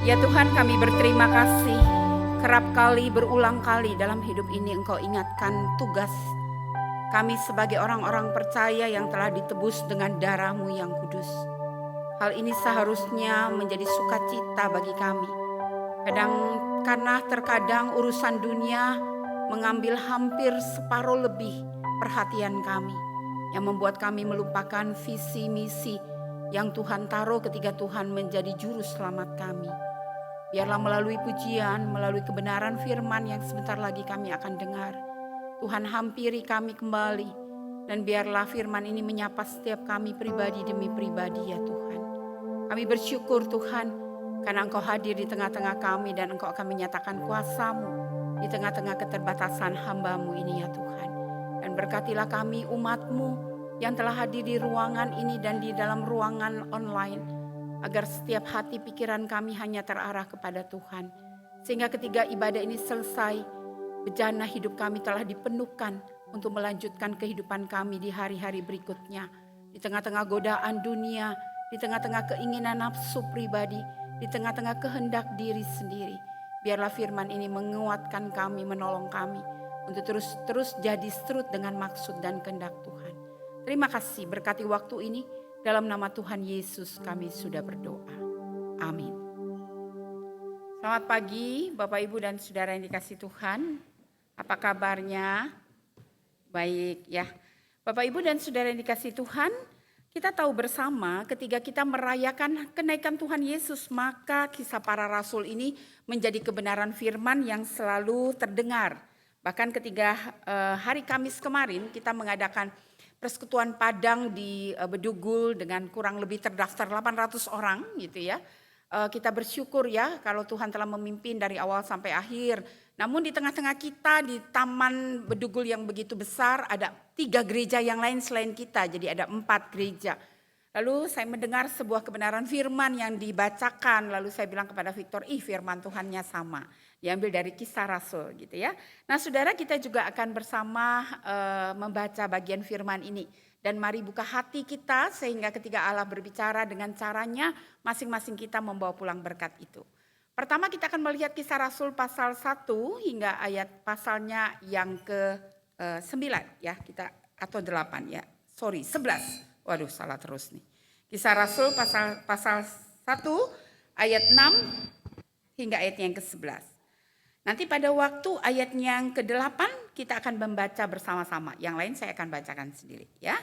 Ya Tuhan, kami berterima kasih. Kerap kali, berulang kali dalam hidup ini Engkau ingatkan tugas kami sebagai orang-orang percaya yang telah ditebus dengan darah-Mu yang kudus. Hal ini seharusnya menjadi sukacita bagi kami. Karena terkadang urusan dunia mengambil hampir separuh lebih perhatian kami, yang membuat kami melupakan visi misi yang Tuhan taruh ketika Tuhan menjadi juru selamat kami. Biarlah melalui pujian, melalui kebenaran firman yang sebentar lagi kami akan dengar, Tuhan hampiri kami kembali. Dan biarlah firman ini menyapa setiap kami pribadi demi pribadi ya Tuhan. Kami bersyukur Tuhan, karena Engkau hadir di tengah-tengah kami dan Engkau akan menyatakan kuasa-Mu di tengah-tengah keterbatasan hamba-Mu ini ya Tuhan. Dan berkatilah kami umat-Mu yang telah hadir di ruangan ini dan di dalam ruangan online, agar setiap hati pikiran kami hanya terarah kepada Tuhan. Sehingga ketika ibadah ini selesai, bejana hidup kami telah dipenuhkan untuk melanjutkan kehidupan kami di hari-hari berikutnya. Di tengah-tengah godaan dunia, di tengah-tengah keinginan nafsu pribadi, di tengah-tengah kehendak diri sendiri. Biarlah firman ini menguatkan kami, menolong kami untuk terus jadi seturut dengan maksud dan kehendak Tuhan. Terima kasih, berkati waktu ini. Dalam nama Tuhan Yesus kami sudah berdoa. Amin. Selamat pagi Bapak Ibu dan Saudara yang dikasihi Tuhan. Apa kabarnya? Baik ya. Bapak Ibu dan Saudara yang dikasihi Tuhan, kita tahu bersama ketika kita merayakan kenaikan Tuhan Yesus, maka kisah para rasul ini menjadi kebenaran firman yang selalu terdengar. Bahkan ketika hari Kamis kemarin kita mengadakan persekutuan Padang di Bedugul dengan kurang lebih terdaftar 800 orang gitu ya. Kita bersyukur ya kalau Tuhan telah memimpin dari awal sampai akhir. Namun di tengah-tengah kita di Taman Bedugul yang begitu besar ada 3 gereja yang lain selain kita. Jadi ada 4 gereja. Lalu saya mendengar sebuah kebenaran firman yang dibacakan. Lalu saya bilang kepada Victor, firman Tuhannya sama. Diambil dari Kisah Rasul gitu ya. Nah saudara, kita juga akan bersama membaca bagian firman ini. Dan mari buka hati kita sehingga ketika Allah berbicara dengan caranya, masing-masing kita membawa pulang berkat itu. Pertama kita akan melihat Kisah Rasul pasal 1 hingga ayat pasalnya yang ke-9 ya, kita atau 8 ya. 11. Waduh, salah terus nih. Kisah Rasul pasal 1 ayat 6 hingga ayat yang ke-11. Nanti pada waktu ayat yang ke-8 kita akan membaca bersama-sama. Yang lain saya akan bacakan sendiri ya.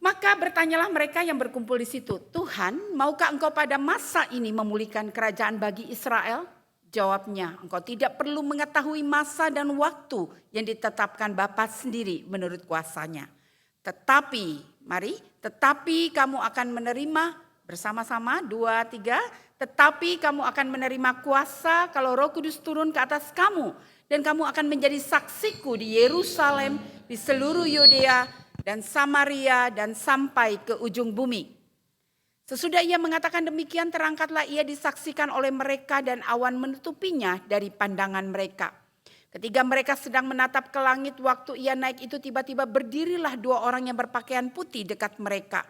Maka bertanyalah mereka yang berkumpul di situ, Tuhan, maukah Engkau pada masa ini memulihkan kerajaan bagi Israel? Jawabnya, Engkau tidak perlu mengetahui masa dan waktu yang ditetapkan Bapa sendiri menurut kuasanya. Tetapi kamu akan menerima bersama-sama 2, 3. Tetapi kamu akan menerima kuasa kalau Roh Kudus turun ke atas kamu. Dan kamu akan menjadi saksiku di Yerusalem, di seluruh Yudea dan Samaria dan sampai ke ujung bumi. Sesudah ia mengatakan demikian, terangkatlah ia disaksikan oleh mereka dan awan menutupinya dari pandangan mereka. Ketika mereka sedang menatap ke langit waktu ia naik itu, tiba-tiba berdirilah 2 orang yang berpakaian putih dekat mereka.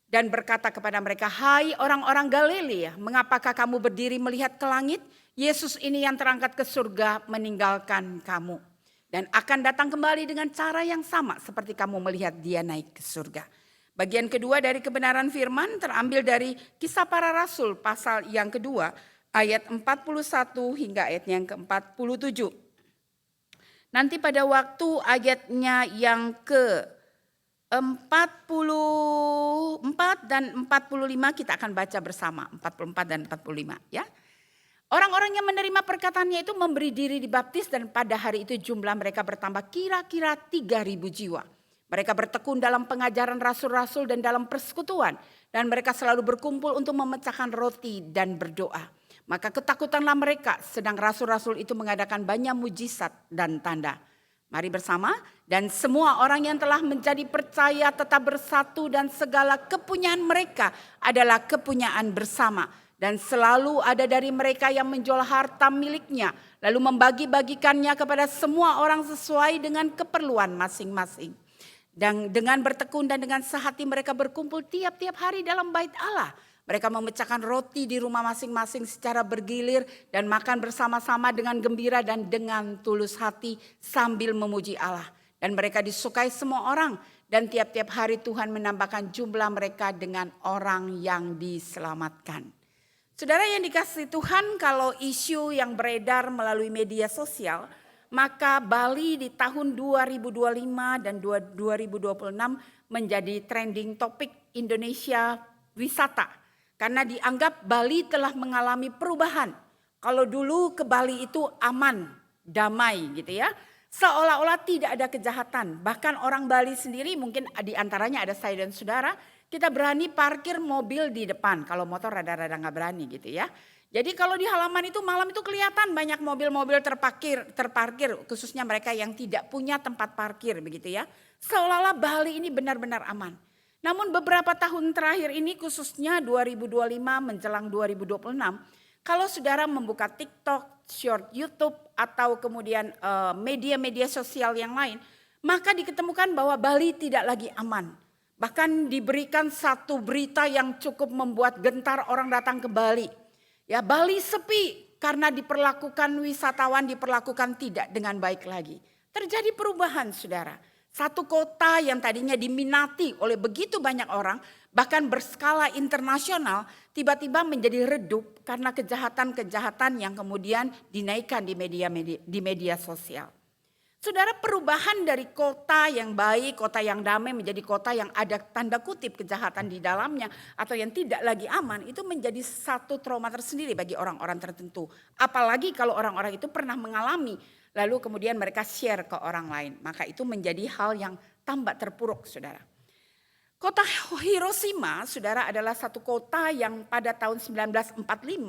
Dan berkata kepada mereka, hai orang-orang Galilea, mengapakah kamu berdiri melihat ke langit? Yesus ini yang terangkat ke surga meninggalkan kamu. Dan akan datang kembali dengan cara yang sama seperti kamu melihat dia naik ke surga. Bagian kedua dari kebenaran firman terambil dari Kisah Para Rasul pasal yang kedua ayat 41 hingga ayat yang ke-47. Nanti pada waktu ayatnya yang ke-44 dan 45 kita akan baca bersama, 44 dan 45 ya. Orang-orang yang menerima perkataannya itu memberi diri dibaptis dan pada hari itu jumlah mereka bertambah kira-kira 3.000 jiwa. Mereka bertekun dalam pengajaran rasul-rasul dan dalam persekutuan. Dan mereka selalu berkumpul untuk memecahkan roti dan berdoa. Maka ketakutanlah mereka sedang rasul-rasul itu mengadakan banyak mujizat dan tanda. Mari bersama, dan semua orang yang telah menjadi percaya tetap bersatu dan segala kepunyaan mereka adalah kepunyaan bersama. Dan selalu ada dari mereka yang menjual harta miliknya lalu membagi-bagikannya kepada semua orang sesuai dengan keperluan masing-masing. Dan dengan bertekun dan dengan sehati mereka berkumpul tiap-tiap hari dalam bait Allah. Mereka memecahkan roti di rumah masing-masing secara bergilir dan makan bersama-sama dengan gembira dan dengan tulus hati sambil memuji Allah. Dan mereka disukai semua orang dan tiap-tiap hari Tuhan menambahkan jumlah mereka dengan orang yang diselamatkan. Saudara yang dikasihi Tuhan, kalau isu yang beredar melalui media sosial, maka Bali di tahun 2025 dan 2026 menjadi trending topik Indonesia wisata. Karena dianggap Bali telah mengalami perubahan. Kalau dulu ke Bali itu aman, damai gitu ya. Seolah-olah tidak ada kejahatan. Bahkan orang Bali sendiri mungkin diantaranya ada saya dan saudara. Kita berani parkir mobil di depan. Kalau motor rada-rada gak berani gitu ya. Jadi kalau di halaman itu malam itu kelihatan banyak mobil-mobil terparkir. Khususnya mereka yang tidak punya tempat parkir begitu ya. Seolah-olah Bali ini benar-benar aman. Namun beberapa tahun terakhir ini khususnya 2025 menjelang 2026. Kalau saudara membuka TikTok, short YouTube atau kemudian media-media sosial yang lain. Maka diketemukan bahwa Bali tidak lagi aman. Bahkan diberikan satu berita yang cukup membuat gentar orang datang ke Bali. Ya, Bali sepi karena wisatawan diperlakukan tidak dengan baik lagi. Terjadi perubahan saudara. Satu kota yang tadinya diminati oleh begitu banyak orang, bahkan berskala internasional, tiba-tiba menjadi redup karena kejahatan-kejahatan yang kemudian dinaikkan di media sosial. Saudara, perubahan dari kota yang baik, kota yang damai menjadi kota yang ada tanda kutip kejahatan di dalamnya atau yang tidak lagi aman, itu menjadi satu trauma tersendiri bagi orang-orang tertentu. Apalagi kalau orang-orang itu pernah mengalami lalu kemudian mereka share ke orang lain. Maka itu menjadi hal yang tambah terpuruk saudara. Kota Hiroshima saudara adalah satu kota yang pada tahun 1945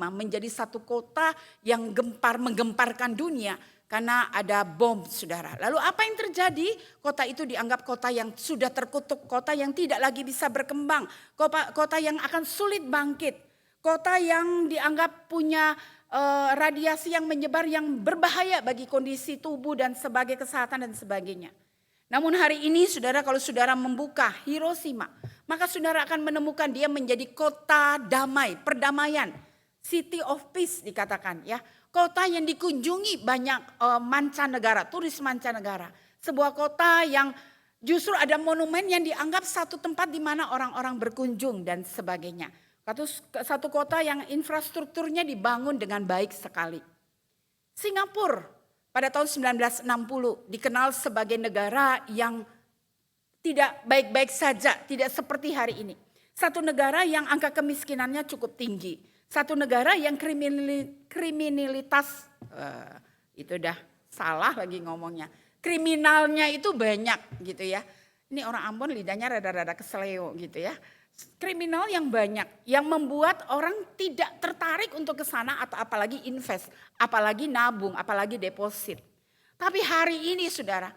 menjadi satu kota yang menggemparkan dunia. Karena ada bom saudara. Lalu apa yang terjadi? Kota itu dianggap kota yang sudah terkutuk. Kota yang tidak lagi bisa berkembang. Kota yang akan sulit bangkit. Kota yang dianggap punya radiasi yang menyebar yang berbahaya bagi kondisi tubuh dan sebagai kesehatan dan sebagainya. Namun hari ini saudara, kalau saudara membuka Hiroshima, maka saudara akan menemukan dia menjadi kota damai, perdamaian. City of Peace dikatakan ya. Kota yang dikunjungi banyak mancanegara, turis mancanegara. Sebuah kota yang justru ada monumen yang dianggap satu tempat di mana orang-orang berkunjung dan sebagainya. Satu kota yang infrastrukturnya dibangun dengan baik sekali. Singapura pada tahun 1960 dikenal sebagai negara yang tidak baik-baik saja, tidak seperti hari ini. Satu negara yang angka kemiskinannya cukup tinggi. Satu negara yang kriminalitas, itu udah salah lagi ngomongnya. Kriminalnya itu banyak gitu ya. Ini orang Ambon lidahnya rada-rada keseleo gitu ya. Kriminal yang banyak, yang membuat orang tidak tertarik untuk ke sana atau apalagi invest, apalagi nabung, apalagi deposit. Tapi hari ini saudara,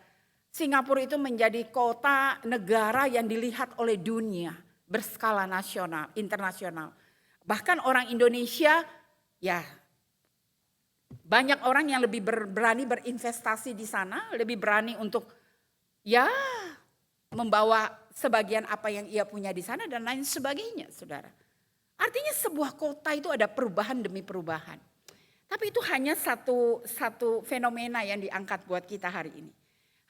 Singapura itu menjadi kota negara yang dilihat oleh dunia berskala nasional, internasional. Bahkan orang Indonesia ya banyak orang yang lebih berani berinvestasi di sana, lebih berani untuk ya membawa sebagian apa yang ia punya di sana dan lain sebagainya saudara. Artinya sebuah kota itu ada perubahan demi perubahan. Tapi itu hanya satu fenomena yang diangkat buat kita hari ini.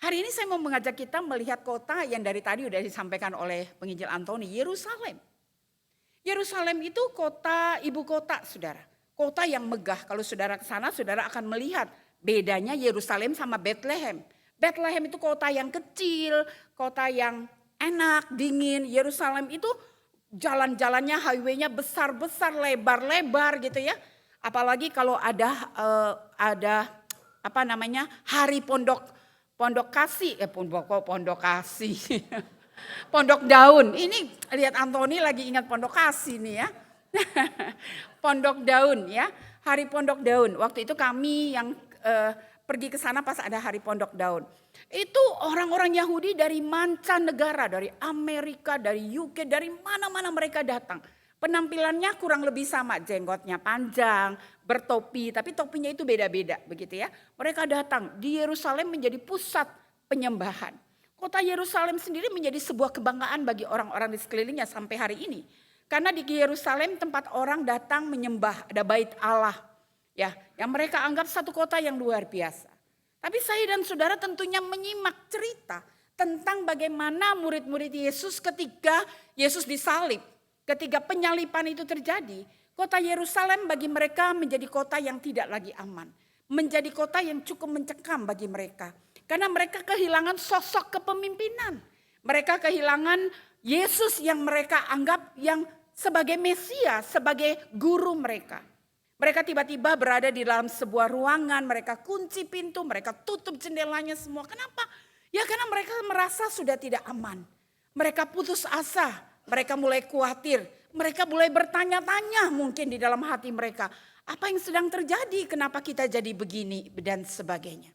Hari ini saya mau mengajak kita melihat kota yang dari tadi sudah disampaikan oleh penginjil Antoni, Yerusalem. Yerusalem itu kota, ibu kota saudara. Kota yang megah, kalau saudara ke sana saudara akan melihat bedanya Yerusalem sama Bethlehem. Bethlehem itu kota yang kecil, kota yang enak, dingin. Yerusalem itu jalan-jalannya, highway-nya besar-besar, lebar-lebar gitu ya. Apalagi kalau ada apa namanya hari pondok kasih, pondok kasih. Pondok Daun, ini lihat Antoni lagi ingat Pondok Kasih nih ya. Pondok Daun ya, Hari Pondok Daun. Waktu itu kami yang pergi ke sana pas ada Hari Pondok Daun. Itu orang-orang Yahudi dari mancanegara, dari Amerika, dari UK, dari mana-mana mereka datang. Penampilannya kurang lebih sama, jenggotnya panjang, bertopi, tapi topinya itu beda-beda begitu ya. Mereka datang di Yerusalem menjadi pusat penyembahan. Kota Yerusalem sendiri menjadi sebuah kebanggaan bagi orang-orang di sekelilingnya sampai hari ini. Karena di Yerusalem tempat orang datang menyembah, ada bait Allah. Ya, yang mereka anggap satu kota yang luar biasa. Tapi saya dan saudara tentunya menyimak cerita tentang bagaimana murid-murid Yesus ketika Yesus disalib. Ketika penyalipan itu terjadi, kota Yerusalem bagi mereka menjadi kota yang tidak lagi aman. Menjadi kota yang cukup mencekam bagi mereka. Karena mereka kehilangan sosok kepemimpinan. Mereka kehilangan Yesus yang mereka anggap yang sebagai Mesias, sebagai guru mereka. Mereka tiba-tiba berada di dalam sebuah ruangan, mereka kunci pintu, mereka tutup jendelanya semua. Kenapa? Ya karena mereka merasa sudah tidak aman. Mereka putus asa, mereka mulai khawatir. Mereka mulai bertanya-tanya mungkin di dalam hati mereka. Apa yang sedang terjadi? Kenapa kita jadi begini dan sebagainya.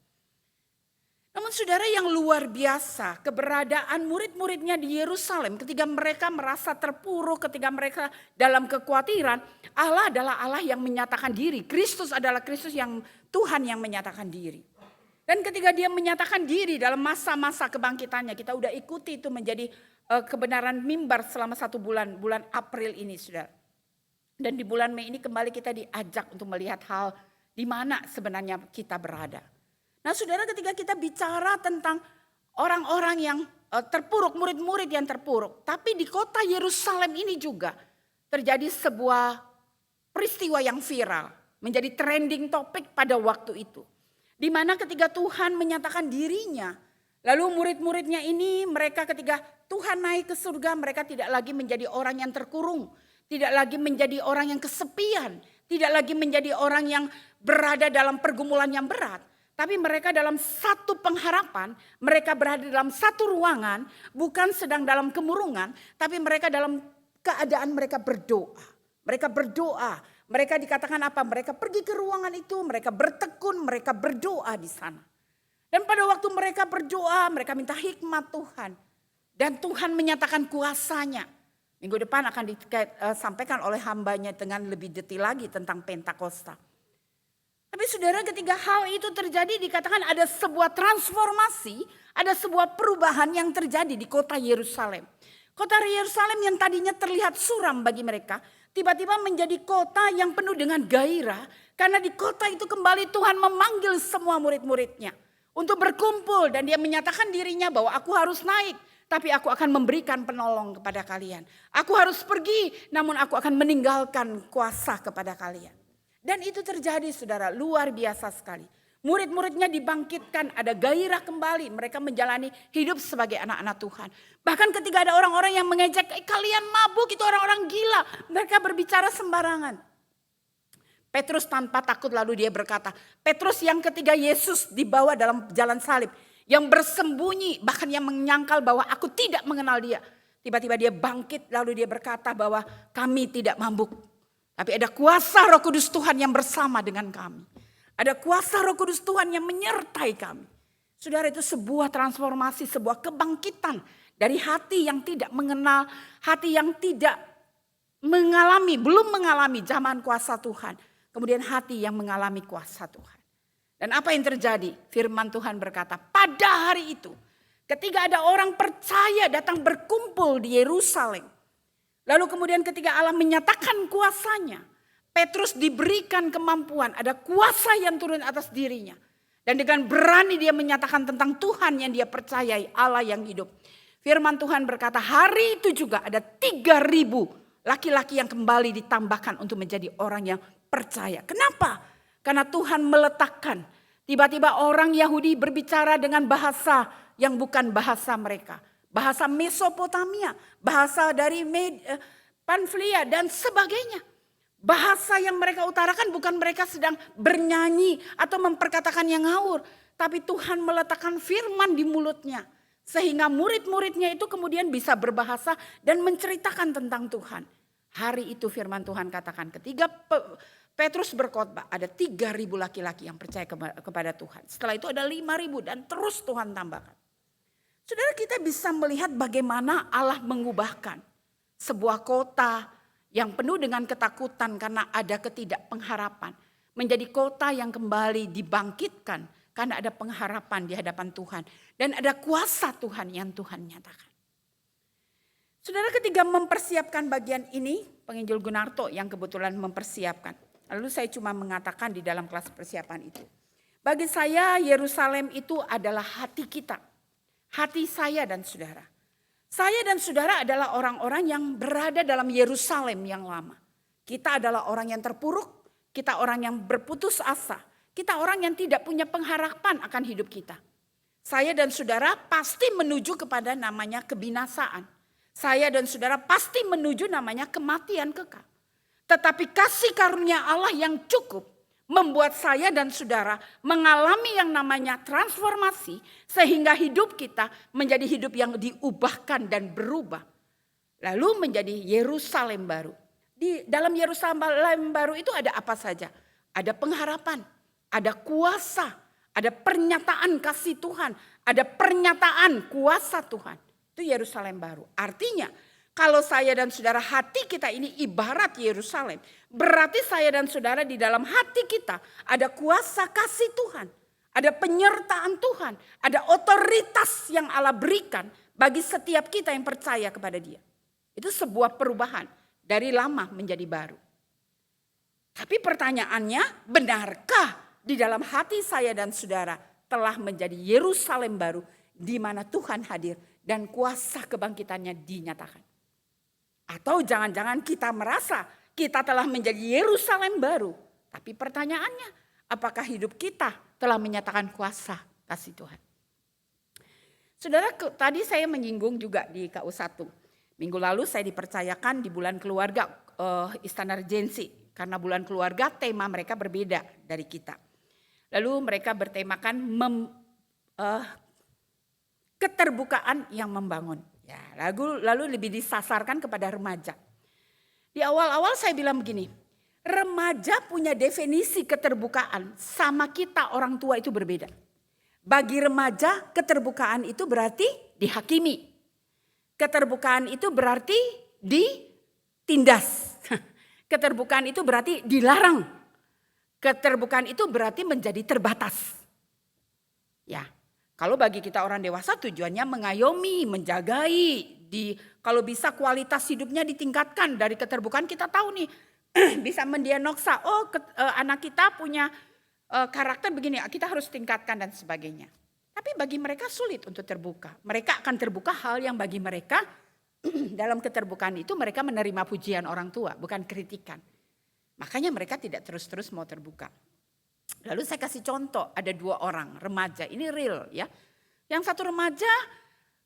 Namun saudara, yang luar biasa keberadaan murid-muridnya di Yerusalem ketika mereka merasa terpuruk, ketika mereka dalam kekhawatiran, Allah adalah Allah yang menyatakan diri. Kristus adalah Kristus yang Tuhan yang menyatakan diri. Dan ketika dia menyatakan diri dalam masa-masa kebangkitannya, kita udah ikuti itu menjadi kebenaran mimbar selama 1 bulan, bulan April ini saudara. Dan di bulan Mei ini kembali kita diajak untuk melihat hal di mana sebenarnya kita berada. Nah saudara, ketika kita bicara tentang orang-orang yang terpuruk, murid-murid yang terpuruk. Tapi di kota Yerusalem ini juga terjadi sebuah peristiwa yang viral. Menjadi trending topik pada waktu itu. Di mana ketika Tuhan menyatakan dirinya. Lalu murid-muridnya ini mereka ketika Tuhan naik ke surga, mereka tidak lagi menjadi orang yang terkurung. Tidak lagi menjadi orang yang kesepian. Tidak lagi menjadi orang yang berada dalam pergumulan yang berat. Tapi mereka dalam satu pengharapan, mereka berada dalam satu ruangan, bukan sedang dalam kemurungan, tapi mereka dalam keadaan mereka berdoa. Mereka berdoa, mereka dikatakan apa? Mereka pergi ke ruangan itu, mereka bertekun, mereka berdoa di sana. Dan pada waktu mereka berdoa, mereka minta hikmat Tuhan. Dan Tuhan menyatakan kuasanya. Minggu depan akan disampaikan oleh hambanya dengan lebih detail lagi tentang Pentakosta. Tapi saudara, ketika hal itu terjadi dikatakan ada sebuah transformasi, ada sebuah perubahan yang terjadi di kota Yerusalem. Kota Yerusalem yang tadinya terlihat suram bagi mereka, tiba-tiba menjadi kota yang penuh dengan gairah. Karena di kota itu kembali Tuhan memanggil semua murid-muridnya untuk berkumpul. Dan dia menyatakan dirinya bahwa aku harus naik, tapi aku akan memberikan penolong kepada kalian. Aku harus pergi, namun aku akan meninggalkan kuasa kepada kalian. Dan itu terjadi saudara, luar biasa sekali. Murid-muridnya dibangkitkan, ada gairah kembali. Mereka menjalani hidup sebagai anak-anak Tuhan. Bahkan ketika ada orang-orang yang mengejek, kalian mabuk, itu orang-orang gila. Mereka berbicara sembarangan. Petrus tanpa takut lalu dia berkata, Petrus yang ketika Yesus dibawa dalam jalan salib, yang bersembunyi, bahkan yang menyangkal bahwa aku tidak mengenal dia. Tiba-tiba dia bangkit lalu dia berkata bahwa kami tidak mabuk. Tapi ada kuasa Roh Kudus Tuhan yang bersama dengan kami. Ada kuasa Roh Kudus Tuhan yang menyertai kami. Saudara, itu sebuah transformasi, sebuah kebangkitan dari hati yang tidak mengenal, hati yang tidak mengalami, belum mengalami zaman kuasa Tuhan. Kemudian hati yang mengalami kuasa Tuhan. Dan apa yang terjadi? Firman Tuhan berkata, pada hari itu ketika ada orang percaya datang berkumpul di Yerusalem. Lalu kemudian ketika Allah menyatakan kuasanya, Petrus diberikan kemampuan, ada kuasa yang turun atas dirinya. Dan dengan berani dia menyatakan tentang Tuhan yang dia percayai, Allah yang hidup. Firman Tuhan berkata, hari itu juga ada 3.000 laki-laki yang kembali ditambahkan untuk menjadi orang yang percaya. Kenapa? Karena Tuhan meletakkan, tiba-tiba orang Yahudi berbicara dengan bahasa yang bukan bahasa mereka. Bahasa Mesopotamia, bahasa dari Panfilia dan sebagainya. Bahasa yang mereka utarakan bukan mereka sedang bernyanyi atau memperkatakan yang ngawur. Tapi Tuhan meletakkan firman di mulutnya. Sehingga murid-muridnya itu kemudian bisa berbahasa dan menceritakan tentang Tuhan. Hari itu firman Tuhan katakan ketika Petrus berkhotbah ada 3.000 laki-laki yang percaya kepada Tuhan. Setelah itu ada 5.000 dan terus Tuhan tambahkan. Saudara, kita bisa melihat bagaimana Allah mengubahkan sebuah kota yang penuh dengan ketakutan karena ada ketidakpengharapan. Menjadi kota yang kembali dibangkitkan karena ada pengharapan di hadapan Tuhan. Dan ada kuasa Tuhan yang Tuhan nyatakan. Saudara, ketika mempersiapkan bagian ini, penginjil Gunarto yang kebetulan mempersiapkan. Lalu saya cuma mengatakan di dalam kelas persiapan itu. Bagi saya Yerusalem itu adalah hati kita. Hati saya dan saudara. Saya dan saudara adalah orang-orang yang berada dalam Yerusalem yang lama. Kita adalah orang yang terpuruk, kita orang yang berputus asa. Kita orang yang tidak punya pengharapan akan hidup kita. Saya dan saudara pasti menuju kepada namanya kebinasaan. Saya dan saudara pasti menuju namanya kematian kekal. Tetapi kasih karunia Allah yang cukup membuat saya dan saudara mengalami yang namanya transformasi. Sehingga hidup kita menjadi hidup yang diubahkan dan berubah. Lalu menjadi Yerusalem baru. Di dalam Yerusalem baru itu ada apa saja? Ada pengharapan, ada kuasa, ada pernyataan kasih Tuhan, ada pernyataan kuasa Tuhan. Itu Yerusalem baru. Artinya kalau saya dan saudara hati kita ini ibarat Yerusalem. Berarti saya dan saudara di dalam hati kita ada kuasa kasih Tuhan. Ada penyertaan Tuhan. Ada otoritas yang Allah berikan bagi setiap kita yang percaya kepada Dia. Itu sebuah perubahan dari lama menjadi baru. Tapi pertanyaannya, benarkah di dalam hati saya dan saudara telah menjadi Yerusalem baru di mana Tuhan hadir dan kuasa kebangkitannya dinyatakan? Atau jangan-jangan kita merasa kita telah menjadi Yerusalem baru. Tapi pertanyaannya, apakah hidup kita telah menyatakan kuasa kasih Tuhan? Saudara, tadi saya menyinggung juga di KU1. Minggu lalu saya dipercayakan di bulan keluarga Istana Regensi. Karena bulan keluarga tema mereka berbeda dari kita. Lalu mereka bertemakan keterbukaan yang membangun. Ya, lalu lebih disasarkan kepada remaja. Di awal-awal saya bilang begini, remaja punya definisi keterbukaan sama kita orang tua itu berbeda. Bagi remaja keterbukaan itu berarti dihakimi. Keterbukaan itu berarti ditindas. Keterbukaan itu berarti dilarang. Keterbukaan itu berarti menjadi terbatas. Ya. Kalau bagi kita orang dewasa tujuannya mengayomi, menjagai, kalau bisa kualitas hidupnya ditingkatkan. Dari keterbukaan kita tahu nih bisa mendiagnosa, anak kita punya karakter begini, kita harus tingkatkan dan sebagainya. Tapi bagi mereka sulit untuk terbuka. Mereka akan terbuka hal yang bagi mereka dalam keterbukaan itu mereka menerima pujian orang tua, bukan kritikan. Makanya mereka tidak terus-terus mau terbuka. Lalu saya kasih contoh, ada 2 orang remaja, ini real ya. Yang satu remaja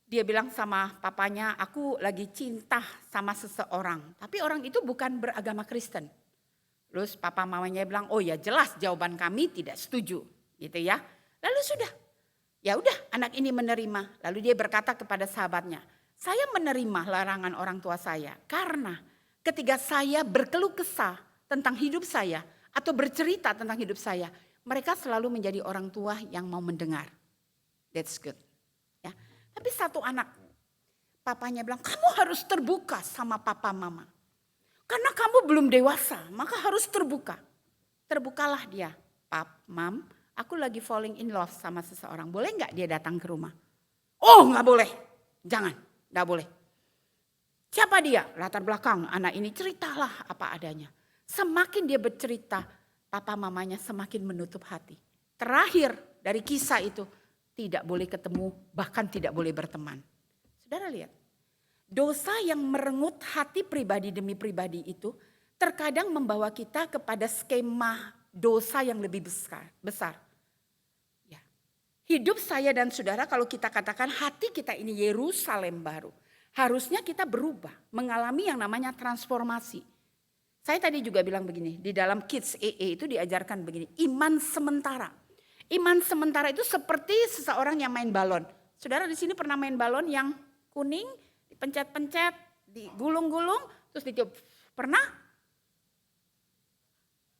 dia bilang sama papanya, aku lagi cinta sama seseorang. Tapi orang itu bukan beragama Kristen. Terus papa mamanya bilang, oh ya jelas jawaban kami tidak setuju gitu ya. Lalu sudah, ya udah anak ini menerima. Lalu dia berkata kepada sahabatnya, saya menerima larangan orang tua saya. Karena ketika saya berkeluh kesah tentang hidup saya atau bercerita tentang hidup saya, mereka selalu menjadi orang tua yang mau mendengar. That's good. Ya. Tapi satu anak, papanya bilang, kamu harus terbuka sama papa mama. Karena kamu belum dewasa, maka harus terbuka. Terbukalah dia. Pap, mam, aku lagi falling in love sama seseorang. Boleh gak dia datang ke rumah? Oh gak boleh, jangan, gak boleh. Siapa dia? Latar belakang anak ini ceritalah apa adanya. Semakin dia bercerita, papa mamanya semakin menutup hati. Terakhir dari kisah itu, tidak boleh ketemu, bahkan tidak boleh berteman. Saudara lihat, dosa yang merengut hati pribadi demi pribadi itu terkadang membawa kita kepada skema dosa yang lebih besar. Ya. Hidup saya dan saudara kalau kita katakan hati kita ini Yerusalem baru. Harusnya kita berubah, mengalami yang namanya transformasi. Saya tadi juga bilang begini, di dalam Kids EE itu diajarkan begini, iman sementara. Iman sementara itu seperti seseorang yang main balon. Saudara di sini pernah main balon yang kuning, dipencet-pencet, digulung-gulung, terus ditiup. Pernah?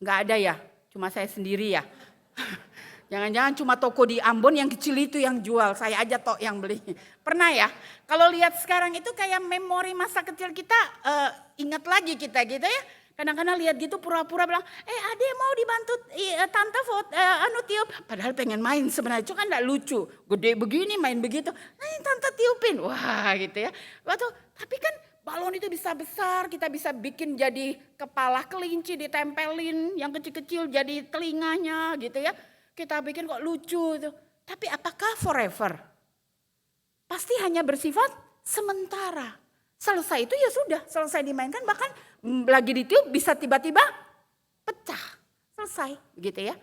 Enggak ada ya, cuma saya sendiri ya. Jangan-jangan cuma toko di Ambon yang kecil itu yang jual, saya aja tok yang beli. Pernah ya? Kalau lihat sekarang itu kayak memori masa kecil kita, ingat lagi kita gitu ya. Kadang-kadang lihat gitu pura-pura bilang, ade mau dibantu tante tiup. Padahal pengen main sebenarnya, itu kan gak lucu. Gede begini main begitu, tante tiupin. Wah gitu ya. Tapi kan balon itu bisa besar, kita bisa bikin jadi kepala kelinci ditempelin, yang kecil-kecil jadi telinganya gitu ya. Kita bikin kok lucu itu. Tapi apakah forever? Pasti hanya bersifat sementara. Selesai itu ya sudah, selesai dimainkan, bahkan lagi ditiup bisa tiba-tiba pecah. Selesai gitu ya.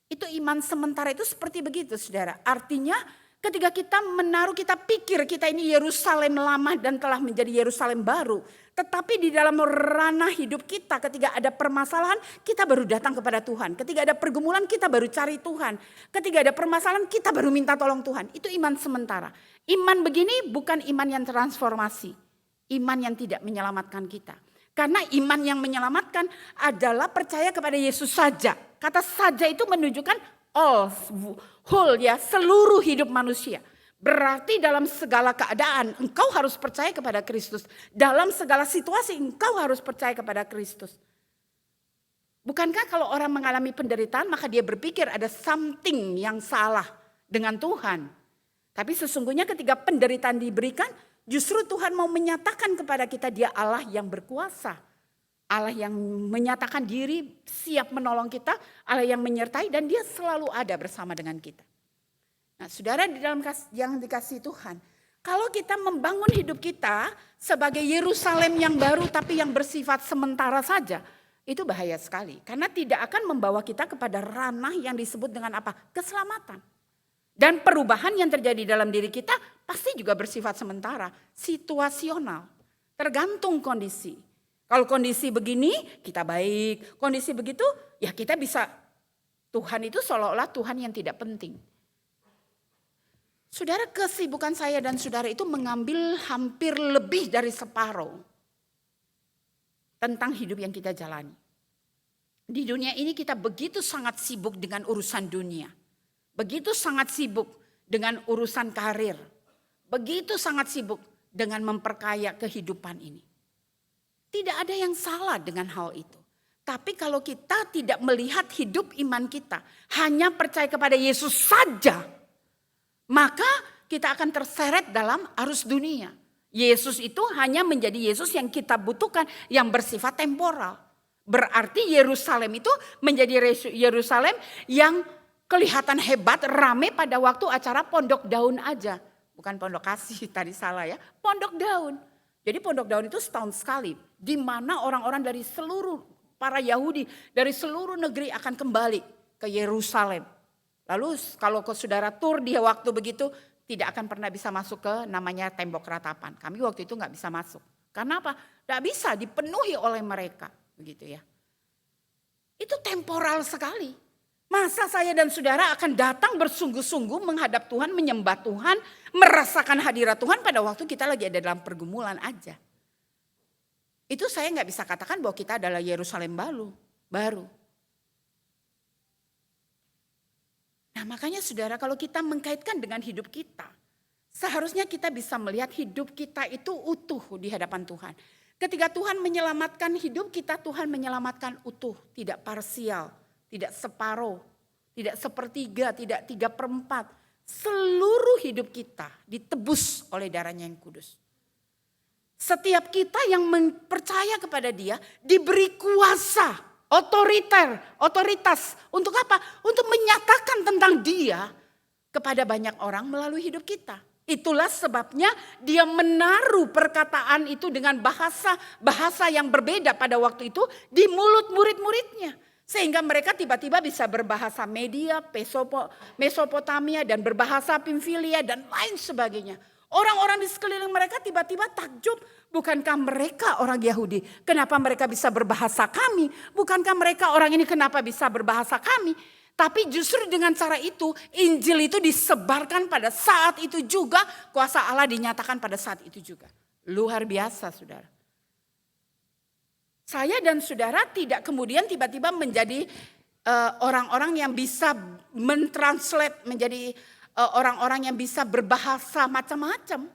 Itu iman sementara itu seperti begitu saudara. Artinya ketika kita menaruh, kita pikir kita ini Yerusalem lama dan telah menjadi Yerusalem baru. Tetapi di dalam ranah hidup kita ketika ada permasalahan kita baru datang kepada Tuhan. Ketika ada pergumulan kita baru cari Tuhan. Ketika ada permasalahan kita baru minta tolong Tuhan. Itu iman sementara. Iman begini bukan iman yang transformasi. Iman yang tidak menyelamatkan kita. Karena iman yang menyelamatkan adalah percaya kepada Yesus saja. Kata saja itu menunjukkan all, whole ya, seluruh hidup manusia. Berarti dalam segala keadaan engkau harus percaya kepada Kristus. Dalam segala situasi engkau harus percaya kepada Kristus. Bukankah kalau orang mengalami penderitaan maka dia berpikir ada something yang salah dengan Tuhan. Tapi sesungguhnya ketika penderitaan diberikan, justru Tuhan mau menyatakan kepada kita dia Allah yang berkuasa. Allah yang menyatakan diri siap menolong kita, Allah yang menyertai dan dia selalu ada bersama dengan kita. Nah saudara di dalam yang dikasihi Tuhan, kalau kita membangun hidup kita sebagai Yerusalem yang baru tapi yang bersifat sementara saja, itu bahaya sekali. Karena tidak akan membawa kita kepada ranah yang disebut dengan apa? Keselamatan. Dan perubahan yang terjadi dalam diri kita pasti juga bersifat sementara, situasional, tergantung kondisi. Kalau kondisi begini kita baik, kondisi begitu ya kita bisa, Tuhan itu seolah-olah Tuhan yang tidak penting. Saudara, kesibukan saya dan saudara itu mengambil hampir lebih dari separuh tentang hidup yang kita jalani. Di dunia ini kita begitu sangat sibuk dengan urusan dunia. Begitu sangat sibuk dengan urusan karir. Begitu sangat sibuk dengan memperkaya kehidupan ini. Tidak ada yang salah dengan hal itu. Tapi kalau kita tidak melihat hidup iman kita, hanya percaya kepada Yesus saja, maka kita akan terseret dalam arus dunia. Yesus itu hanya menjadi Yesus yang kita butuhkan, yang bersifat temporal. Berarti Yerusalem itu menjadi Yerusalem yang kelihatan hebat, rame pada waktu acara pondok daun aja. Bukan pondok kasih, tadi salah ya. Pondok daun. Jadi pondok daun itu setahun sekali. Di mana orang-orang dari seluruh para Yahudi, dari seluruh negeri akan kembali ke Yerusalem. Lalu kalau ke saudara tur dia waktu begitu, tidak akan pernah bisa masuk ke namanya tembok ratapan. Kami waktu itu gak bisa masuk. Karena apa? Gak bisa dipenuhi oleh mereka. Begitu ya. Itu temporal sekali. Masa saya dan saudara akan datang bersungguh-sungguh menghadap Tuhan, menyembah Tuhan, merasakan hadirat Tuhan pada waktu kita lagi ada dalam pergumulan aja. Itu saya gak bisa katakan bahwa kita adalah Yerusalem baru. Nah makanya saudara, kalau kita mengkaitkan dengan hidup kita, seharusnya kita bisa melihat hidup kita itu utuh di hadapan Tuhan. Ketika Tuhan menyelamatkan hidup kita, Tuhan menyelamatkan utuh, tidak parsial. Tidak separuh, tidak sepertiga, tidak 3/4. Seluruh hidup kita ditebus oleh darahnya yang kudus. Setiap kita yang percaya kepada dia diberi kuasa, otoritas. Untuk apa? Untuk menyatakan tentang dia kepada banyak orang melalui hidup kita. Itulah sebabnya dia menaruh perkataan itu dengan bahasa yang berbeda pada waktu itu di mulut murid-muridnya. Sehingga mereka tiba-tiba bisa berbahasa Media, Mesopotamia dan berbahasa Pamfilia dan lain sebagainya. Orang-orang di sekeliling mereka tiba-tiba takjub. Bukankah mereka orang Yahudi? Kenapa mereka bisa berbahasa kami? Bukankah mereka orang ini kenapa bisa berbahasa kami? Tapi justru dengan cara itu Injil itu disebarkan pada saat itu juga. Kuasa Allah dinyatakan pada saat itu juga. Luar biasa saudara. Saya dan saudara tidak kemudian tiba-tiba menjadi orang-orang yang bisa mentranslate menjadi orang-orang yang bisa berbahasa macam-macam.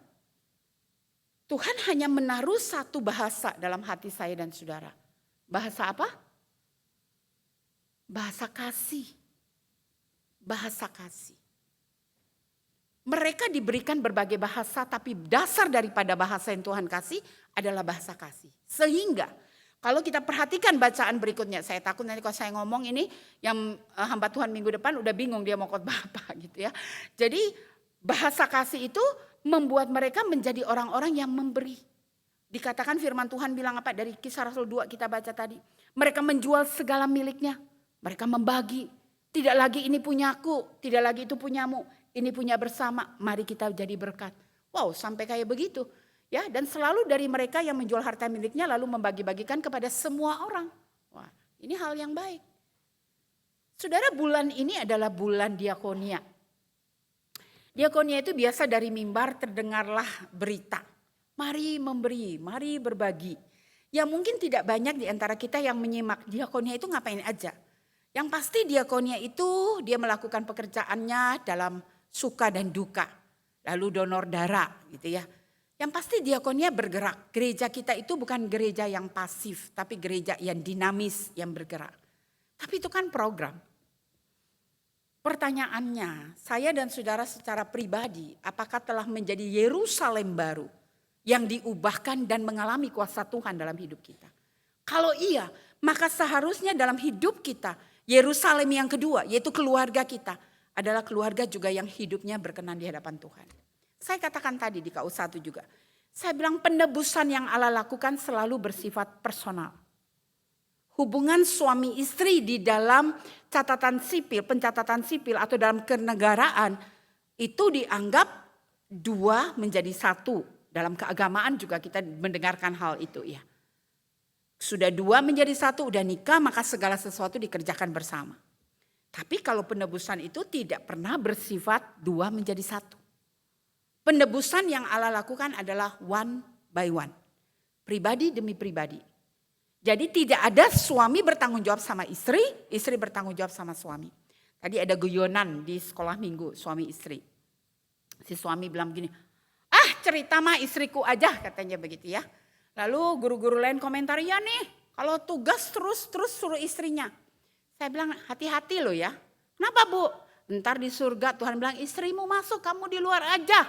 Tuhan hanya menaruh satu bahasa dalam hati saya dan saudara. Bahasa apa? Bahasa kasih. Bahasa kasih. Mereka diberikan berbagai bahasa, tapi dasar daripada bahasa yang Tuhan kasih adalah bahasa kasih. Sehingga kalau kita perhatikan bacaan berikutnya, saya takut nanti kalau saya ngomong ini yang hamba Tuhan minggu depan udah bingung dia mau khotbah apa gitu ya. Jadi bahasa kasih itu membuat mereka menjadi orang-orang yang memberi. Dikatakan firman Tuhan bilang apa? Dari Kisah Rasul 2 kita baca tadi. Mereka menjual segala miliknya. Mereka membagi. Tidak lagi ini punyaku, tidak lagi itu punyamu. Ini punya bersama, mari kita jadi berkat. Wow, sampai kayak begitu. Ya, dan selalu dari mereka yang menjual harta miliknya lalu membagi-bagikan kepada semua orang. Wah, ini hal yang baik. Saudara, bulan ini adalah bulan diakonia. Diakonia itu biasa dari mimbar terdengarlah berita. Mari memberi, mari berbagi. Ya mungkin tidak banyak di antara kita yang menyimak diakonia itu ngapain aja. Yang pasti diakonia itu dia melakukan pekerjaannya dalam suka dan duka. Lalu donor darah gitu ya. Yang pasti diakonia bergerak. Gereja kita itu bukan gereja yang pasif, tapi gereja yang dinamis, yang bergerak. Tapi itu kan program. Pertanyaannya, saya dan saudara secara pribadi, apakah telah menjadi Yerusalem baru yang diubahkan dan mengalami kuasa Tuhan dalam hidup kita? Kalau iya, maka seharusnya dalam hidup kita, Yerusalem yang kedua, yaitu keluarga kita, adalah keluarga juga yang hidupnya berkenan di hadapan Tuhan. Saya katakan tadi di KU1 juga. Saya bilang penebusan yang Allah lakukan selalu bersifat personal. Hubungan suami istri di dalam catatan sipil, pencatatan sipil atau dalam kenegaraan itu dianggap dua menjadi satu. Dalam keagamaan juga kita mendengarkan hal itu ya. Sudah dua menjadi satu, udah nikah maka segala sesuatu dikerjakan bersama. Tapi kalau penebusan itu tidak pernah bersifat dua menjadi satu. Penebusan yang Allah lakukan adalah one by one. Pribadi demi pribadi. Jadi tidak ada suami bertanggung jawab sama istri, istri bertanggung jawab sama suami. Tadi ada guyonan di sekolah minggu suami istri. Si suami bilang begini, cerita mah istriku aja katanya begitu ya. Lalu guru-guru lain komentar, ya nih kalau tugas terus suruh istrinya. Saya bilang hati-hati loh ya. Kenapa bu? Ntar di surga Tuhan bilang istrimu masuk kamu di luar aja.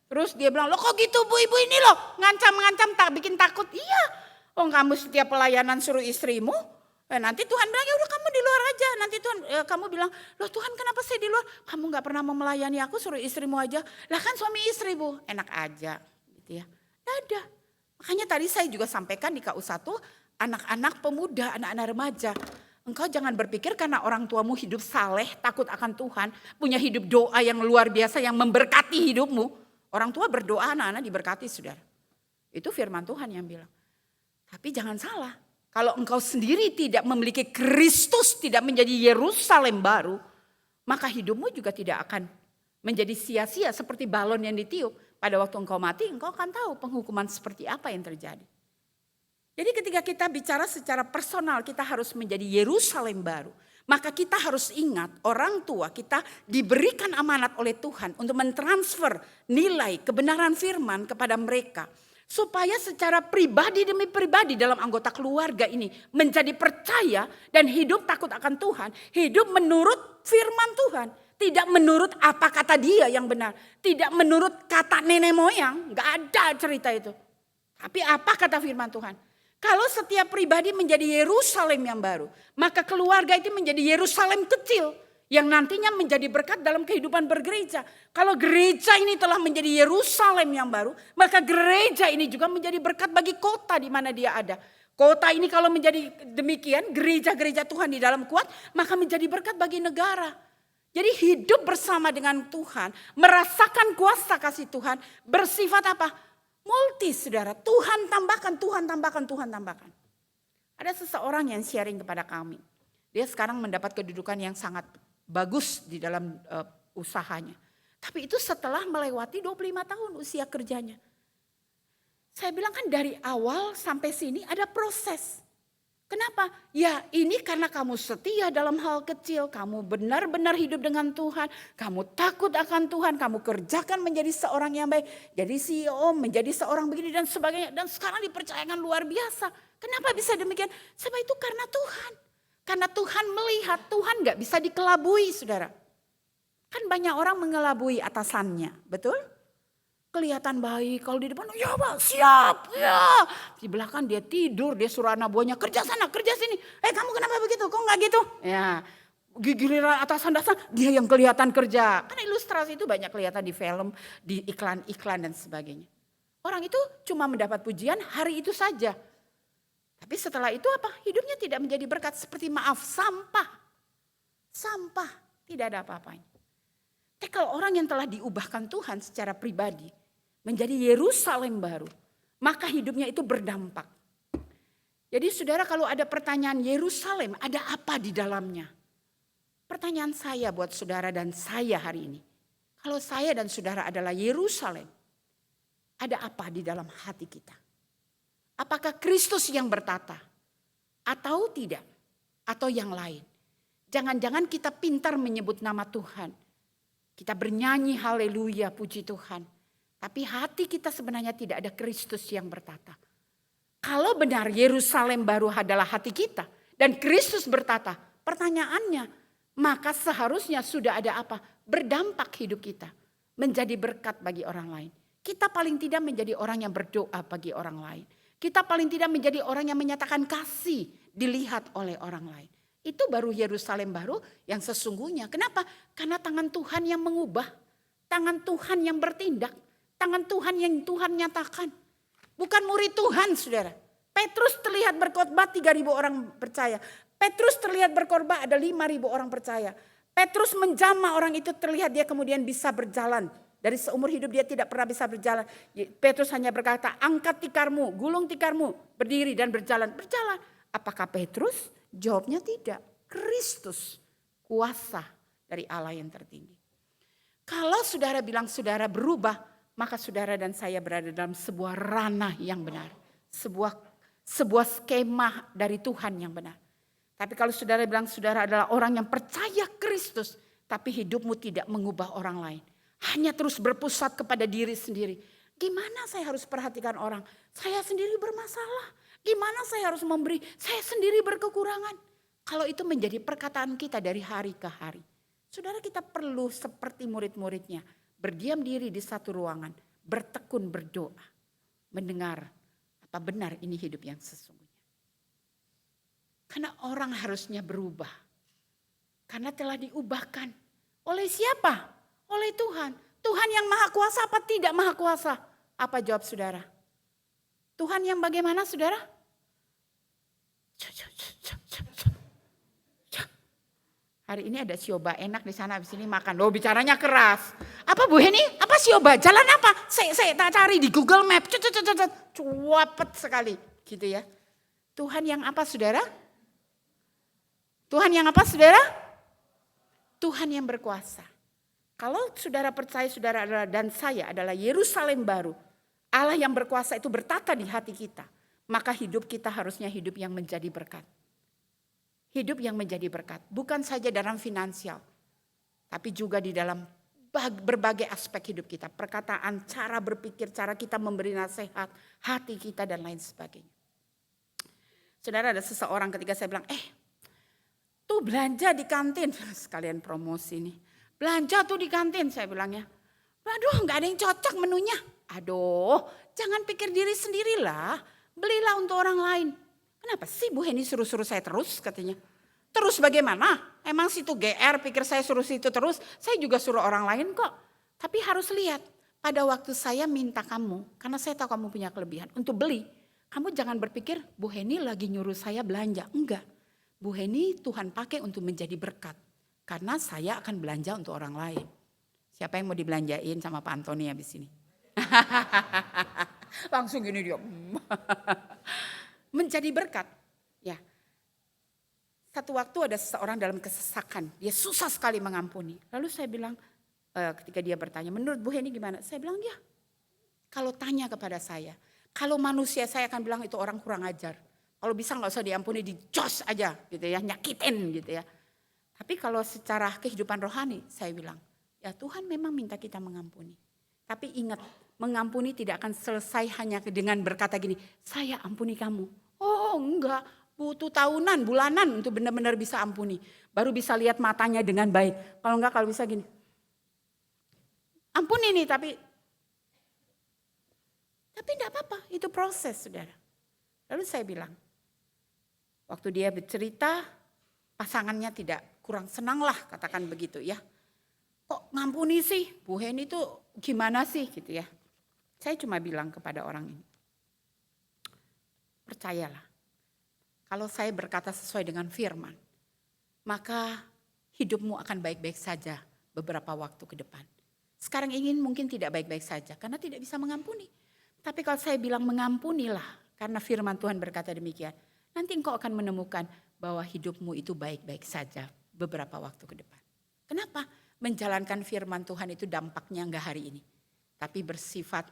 Terus dia bilang, loh kok gitu bu, ibu ini loh ngancam-ngancam tak bikin takut. Iya. Oh kamu setiap pelayanan suruh istrimu, nanti Tuhan bilang ya udah kamu di luar aja. Nanti Tuhan kamu bilang, loh Tuhan kenapa saya di luar? Kamu nggak pernah mau melayani aku, suruh istrimu aja. Lah kan suami istri bu, enak aja, gitu ya. Ada. Makanya tadi saya juga sampaikan di KU1, anak-anak pemuda, anak-anak remaja. Engkau jangan berpikir karena orang tuamu hidup saleh, takut akan Tuhan, punya hidup doa yang luar biasa yang memberkati hidupmu. Orang tua berdoa anak-anak diberkati saudara. Itu firman Tuhan yang bilang. Tapi jangan salah, kalau engkau sendiri tidak memiliki Kristus, tidak menjadi Yerusalem baru, maka hidupmu juga tidak akan menjadi sia-sia seperti balon yang ditiup. Pada waktu engkau mati, engkau akan tahu penghukuman seperti apa yang terjadi. Jadi ketika kita bicara secara personal, kita harus menjadi Yerusalem baru. Maka kita harus ingat orang tua kita diberikan amanat oleh Tuhan untuk mentransfer nilai kebenaran firman kepada mereka. Supaya secara pribadi demi pribadi dalam anggota keluarga ini menjadi percaya dan hidup takut akan Tuhan. Hidup menurut firman Tuhan. Tidak menurut apa kata dia yang benar. Tidak menurut kata nenek moyang. Gak ada cerita itu. Tapi apa kata firman Tuhan? Kalau setiap pribadi menjadi Yerusalem yang baru. Maka keluarga itu menjadi Yerusalem kecil. Yang nantinya menjadi berkat dalam kehidupan bergereja. Kalau gereja ini telah menjadi Yerusalem yang baru, maka gereja ini juga menjadi berkat bagi kota di mana dia ada. Kota ini kalau menjadi demikian, gereja-gereja Tuhan di dalam kuat, maka menjadi berkat bagi negara. Jadi hidup bersama dengan Tuhan, merasakan kuasa kasih Tuhan, bersifat apa? Multi saudara, Tuhan tambahkan, Tuhan tambahkan, Tuhan tambahkan. Ada seseorang yang sharing kepada kami. Dia sekarang mendapat kedudukan yang sangat bagus di dalam usahanya. Tapi itu setelah melewati 25 tahun usia kerjanya. Saya bilang kan dari awal sampai sini ada proses. Kenapa? Ya ini karena kamu setia dalam hal kecil. Kamu benar-benar hidup dengan Tuhan. Kamu takut akan Tuhan. Kamu kerjakan menjadi seorang yang baik. Jadi CEO, menjadi seorang begini dan sebagainya. Dan sekarang dipercayakan luar biasa. Kenapa bisa demikian? Sebab itu karena Tuhan. Karena Tuhan melihat, Tuhan gak bisa dikelabui saudara. Kan banyak orang mengelabui atasannya, betul? Kelihatan baik, kalau di depan, ya Pak siap, ya. Di belakang dia tidur, dia suruh anak buahnya kerja sana, kerja sini. Kamu kenapa begitu, kok nggak gitu? Ya, giliran atasan-atasan, dia yang kelihatan kerja. Kan ilustrasi itu banyak kelihatan di film, di iklan-iklan dan sebagainya. Orang itu cuma mendapat pujian hari itu saja. Tapi setelah itu apa? Hidupnya tidak menjadi berkat, seperti maaf, sampah. Sampah, tidak ada apa-apanya. Tapi kalau orang yang telah diubahkan Tuhan secara pribadi menjadi Yerusalem baru, maka hidupnya itu berdampak. Jadi saudara, kalau ada pertanyaan Yerusalem, ada apa di dalamnya? Pertanyaan saya buat saudara dan saya hari ini. Kalau saya dan saudara adalah Yerusalem, ada apa di dalam hati kita? Apakah Kristus yang bertata? Atau tidak? Atau yang lain? Jangan-jangan kita pintar menyebut nama Tuhan. Kita bernyanyi haleluya, puji Tuhan. Tapi hati kita sebenarnya tidak ada Kristus yang bertata. Kalau benar Yerusalem baru adalah hati kita dan Kristus bertata, pertanyaannya, maka seharusnya sudah ada apa? Berdampak hidup kita, menjadi berkat bagi orang lain. Kita paling tidak menjadi orang yang berdoa bagi orang lain. Kita paling tidak menjadi orang yang menyatakan kasih dilihat oleh orang lain. Itu baru Yerusalem baru yang sesungguhnya. Kenapa? Karena tangan Tuhan yang mengubah. Tangan Tuhan yang bertindak. Tangan Tuhan yang Tuhan nyatakan. Bukan murid Tuhan, saudara. Petrus terlihat berkhotbah 3.000 orang percaya. Petrus terlihat berkhotbah ada 5.000 orang percaya. Petrus menjamah orang itu, terlihat dia kemudian bisa berjalan. Dari seumur hidup dia tidak pernah bisa berjalan. Petrus hanya berkata, angkat tikarmu, gulung tikarmu, berdiri dan berjalan. Berjalan. Apakah Petrus? Jawabnya tidak. Kristus, kuasa dari Allah yang tertinggi. Kalau saudara bilang saudara berubah, maka saudara dan saya berada dalam sebuah ranah yang benar. Sebuah skema dari Tuhan yang benar. Tapi kalau saudara bilang saudara adalah orang yang percaya Kristus, tapi hidupmu tidak mengubah orang lain. Hanya terus berpusat kepada diri sendiri. Gimana saya harus perhatikan orang? Saya sendiri bermasalah. Gimana saya harus memberi? Saya sendiri berkekurangan. Kalau itu menjadi perkataan kita dari hari ke hari. Saudara, kita perlu seperti murid-muridnya. Berdiam diri di satu ruangan. Bertekun berdoa. Mendengar apa benar ini hidup yang sesungguhnya. Karena orang harusnya berubah. Karena telah diubahkan. Oleh siapa? Oleh Tuhan. Tuhan yang maha kuasa apa tidak maha kuasa? Apa jawab saudara? Tuhan yang bagaimana saudara? Hari ini ada sioba enak di sana, habis ini makan. Loh, bicaranya keras. Apa Bu Heni? Apa sioba? Jalan apa? Saya tak cari di Google Map. Cuapet sekali gitu ya. Tuhan yang apa saudara? Tuhan yang apa saudara? Tuhan yang berkuasa. Kalau saudara percaya saudara adalah dan saya adalah Yerusalem baru. Allah yang berkuasa itu bertata di hati kita. Maka hidup kita harusnya hidup yang menjadi berkat. Hidup yang menjadi berkat. Bukan saja dalam finansial. Tapi juga di dalam berbagai aspek hidup kita. Perkataan, cara berpikir, cara kita memberi nasihat, hati kita dan lain sebagainya. Saudara, ada seseorang ketika saya bilang, tuh belanja di kantin. Sekalian promosi nih. Belanja tuh di kantin saya bilangnya. Waduh, gak ada yang cocok menunya. Aduh, jangan pikir diri sendirilah. Belilah untuk orang lain. Kenapa sih Bu Heni suruh-suruh saya terus katanya. Terus bagaimana? Emang situ GR pikir saya suruh situ terus. Saya juga suruh orang lain kok. Tapi harus lihat. Pada waktu saya minta kamu. Karena saya tahu kamu punya kelebihan. Untuk beli. Kamu jangan berpikir Bu Heni lagi nyuruh saya belanja. Enggak. Bu Heni Tuhan pakai untuk menjadi berkat. Karena saya akan belanja untuk orang lain. Siapa yang mau dibelanjain sama Pak Antoni habis ini? Langsung gini dia. Menjadi berkat. Ya. Satu waktu ada seseorang dalam kesesakan. Dia susah sekali mengampuni. Lalu saya bilang, ketika dia bertanya, menurut Bu Heni gimana? Saya bilang, ya. Kalau tanya kepada saya. Kalau manusia saya akan bilang itu orang kurang ajar. Kalau bisa gak usah diampuni, dijos aja gitu ya. Nyakitin gitu ya. Tapi kalau secara kehidupan rohani, saya bilang, ya Tuhan memang minta kita mengampuni. Tapi ingat, mengampuni tidak akan selesai hanya dengan berkata gini, saya ampuni kamu. Oh enggak, butuh tahunan, bulanan untuk benar-benar bisa ampuni. Baru bisa lihat matanya dengan baik. Kalau enggak, kalau bisa gini, ampun ini tapi tidak apa-apa, itu proses saudara. Lalu saya bilang, waktu dia bercerita pasangannya tidak kurang senang lah katakan begitu ya. Kok ngampuni sih Bu Heni itu gimana sih gitu ya. Saya cuma bilang kepada orang ini, percayalah kalau saya berkata sesuai dengan firman, maka hidupmu akan baik-baik saja beberapa waktu ke depan. Sekarang ingin mungkin tidak baik-baik saja karena tidak bisa mengampuni. Tapi kalau saya bilang mengampunilah karena firman Tuhan berkata demikian, nanti engkau akan menemukan bahwa hidupmu itu baik-baik saja beberapa waktu ke depan. Kenapa? Menjalankan firman Tuhan itu dampaknya enggak hari ini, tapi bersifat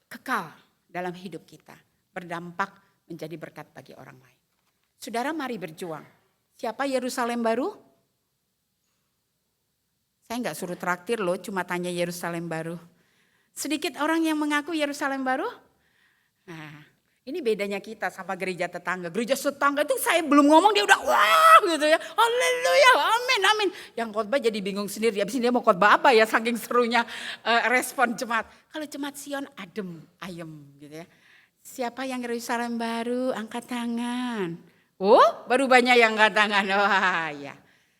kekal dalam hidup kita, berdampak menjadi berkat bagi orang lain. Saudara, mari berjuang. Siapa Yerusalem baru? Saya enggak suruh traktir loh, cuma tanya Yerusalem baru. Sedikit orang yang mengaku Yerusalem baru. Nah, ini bedanya kita sama gereja tetangga. Gereja tetangga itu saya belum ngomong dia udah wah gitu ya. Haleluya, amin, amin. Yang khotbah jadi bingung sendiri. Habis ini dia mau khotbah apa ya saking serunya respon jemaat. Kalau jemaat Sion adem, ayem gitu ya. Siapa yang Yerusalem baru? Angkat tangan. Oh, baru banyak yang angkat tangan. Wah ya.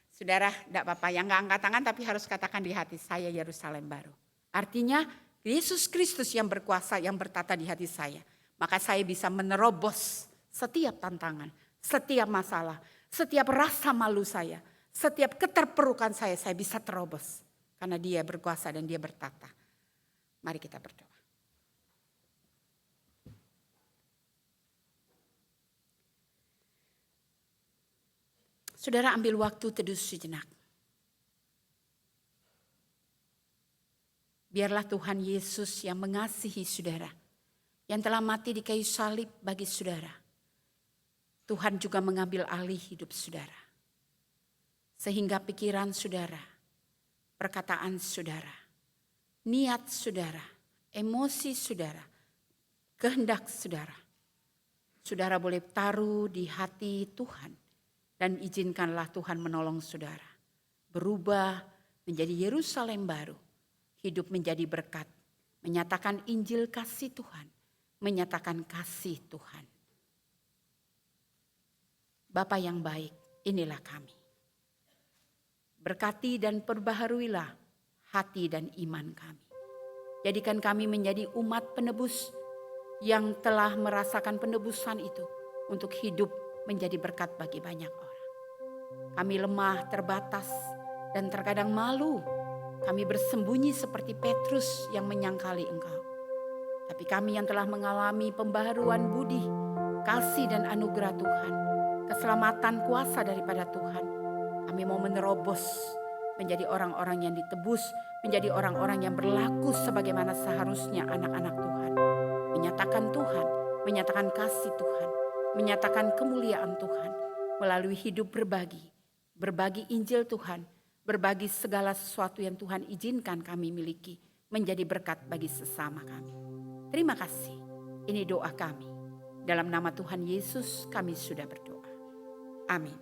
Saudara, enggak apa-apa yang enggak angkat tangan tapi harus katakan di hati saya Yerusalem baru. Artinya Yesus Kristus yang berkuasa, yang bertata di hati saya. Maka saya bisa menerobos setiap tantangan, setiap masalah, setiap rasa malu saya, setiap keterpurukan saya bisa terobos. Karena dia berkuasa dan dia bertata. Mari kita berdoa. Saudara ambil waktu teduh sejenak. Biarlah Tuhan Yesus yang mengasihi saudara, yang telah mati di kayu salib bagi saudara. Tuhan juga mengambil alih hidup saudara. Sehingga pikiran saudara, perkataan saudara, niat saudara, emosi saudara, kehendak saudara. Saudara boleh taruh di hati Tuhan dan izinkanlah Tuhan menolong saudara. Berubah menjadi Yerusalem baru. Hidup menjadi berkat, menyatakan Injil kasih Tuhan, menyatakan kasih Tuhan. Bapa yang baik, inilah kami. Berkati dan perbaharuilah hati dan iman kami. Jadikan kami menjadi umat penebus yang telah merasakan penebusan itu untuk hidup menjadi berkat bagi banyak orang. Kami lemah, terbatas, dan terkadang malu. Kami bersembunyi seperti Petrus yang menyangkali Engkau. Tapi kami yang telah mengalami pembaharuan budi, kasih dan anugerah Tuhan, keselamatan kuasa daripada Tuhan, kami mau menerobos menjadi orang-orang yang ditebus, menjadi orang-orang yang berlaku sebagaimana seharusnya anak-anak Tuhan. Menyatakan Tuhan, menyatakan kasih Tuhan, menyatakan kemuliaan Tuhan melalui hidup berbagi Injil Tuhan, berbagi segala sesuatu yang Tuhan izinkan kami miliki menjadi berkat bagi sesama kami. Terima kasih. Ini doa kami. Dalam nama Tuhan Yesus kami sudah berdoa. Amin.